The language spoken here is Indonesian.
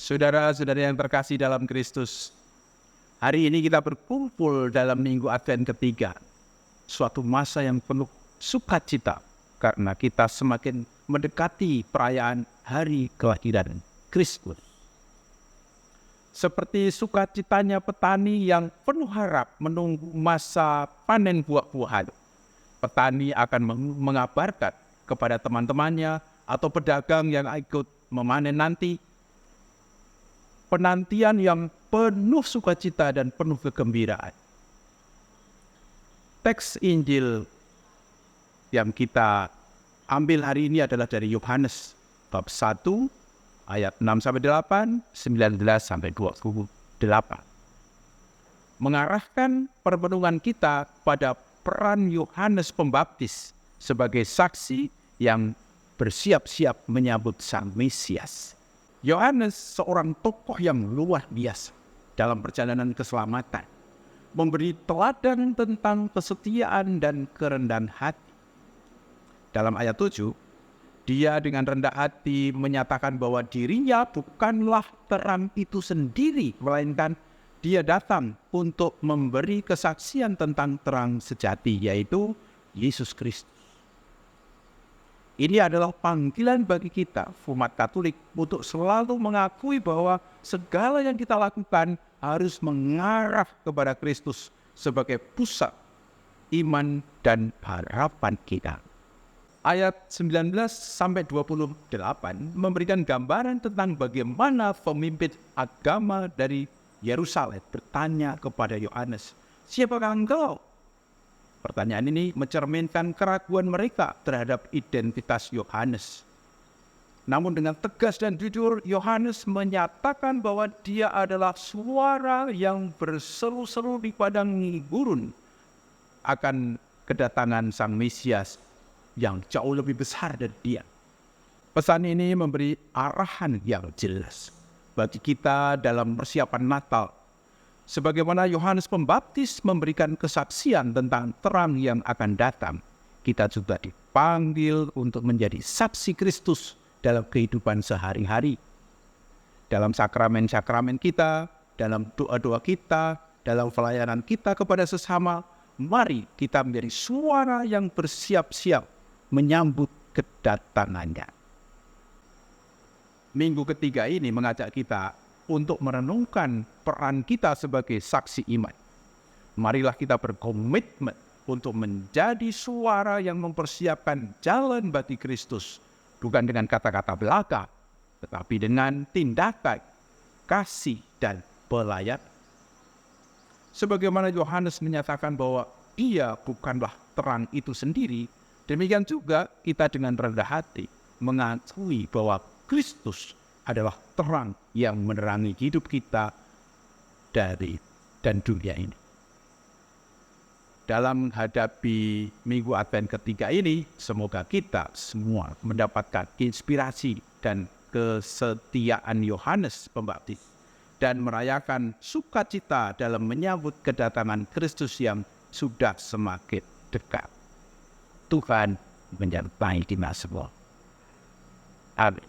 Saudara-saudara yang terkasih dalam Kristus, hari ini kita berkumpul dalam Minggu Advent ketiga, suatu masa yang penuh sukacita karena kita semakin mendekati perayaan hari kelahiran Kristus. Seperti sukacitanya petani yang penuh harap menunggu masa panen buah-buahan, petani akan mengabarkan kepada teman-temannya atau pedagang yang ikut memanen nanti, penantian yang penuh sukacita dan penuh kegembiraan. Teks Injil yang kita ambil hari ini adalah dari Yohanes bab 1 ayat 6-8, 19-28. Mengarahkan permenungan kita pada peran Yohanes Pembaptis sebagai saksi yang bersiap-siap menyambut Sang Mesias. Yohanes seorang tokoh yang luar biasa dalam perjalanan keselamatan, memberi teladan tentang kesetiaan dan kerendahan hati. Dalam ayat 7, dia dengan rendah hati menyatakan bahwa dirinya bukanlah terang itu sendiri, melainkan dia datang untuk memberi kesaksian tentang terang sejati, yaitu Yesus Kristus. Ini adalah panggilan bagi kita, umat Katolik, untuk selalu mengakui bahwa segala yang kita lakukan harus mengarah kepada Kristus sebagai pusat iman dan harapan kita. Ayat 19-28 memberikan gambaran tentang bagaimana pemimpin agama dari Yerusalem bertanya kepada Yohanes, "Siapakah engkau?" Pertanyaan ini mencerminkan keraguan mereka terhadap identitas Yohanes. Namun dengan tegas dan jujur, Yohanes menyatakan bahwa dia adalah suara yang berseru-seru di padang gurun akan kedatangan Sang Mesias yang jauh lebih besar dari dia. Pesan ini memberi arahan yang jelas bagi kita dalam persiapan Natal. Sebagaimana Yohanes Pembaptis memberikan kesaksian tentang terang yang akan datang, kita juga dipanggil untuk menjadi saksi Kristus dalam kehidupan sehari-hari. Dalam sakramen-sakramen kita, dalam doa-doa kita, dalam pelayanan kita kepada sesama, mari kita menjadi suara yang bersiap-siap menyambut kedatangannya. Minggu ketiga ini mengajak kita untuk merenungkan peran kita sebagai saksi iman. Marilah kita berkomitmen untuk menjadi suara yang mempersiapkan jalan bagi Kristus, bukan dengan kata-kata belaka, tetapi dengan tindakan, kasih, dan pelayanan. Sebagaimana Yohanes menyatakan bahwa dia bukanlah terang itu sendiri, demikian juga kita dengan rendah hati mengakui bahwa Kristus adalah terang yang menerangi hidup kita dan dunia ini. Dalam menghadapi Minggu Advent ketiga ini, semoga kita semua mendapatkan inspirasi dan kesetiaan Yohanes Pembaptis dan merayakan sukacita dalam menyambut kedatangan Kristus yang sudah semakin dekat. Tuhan menyertai kita semua. Amin.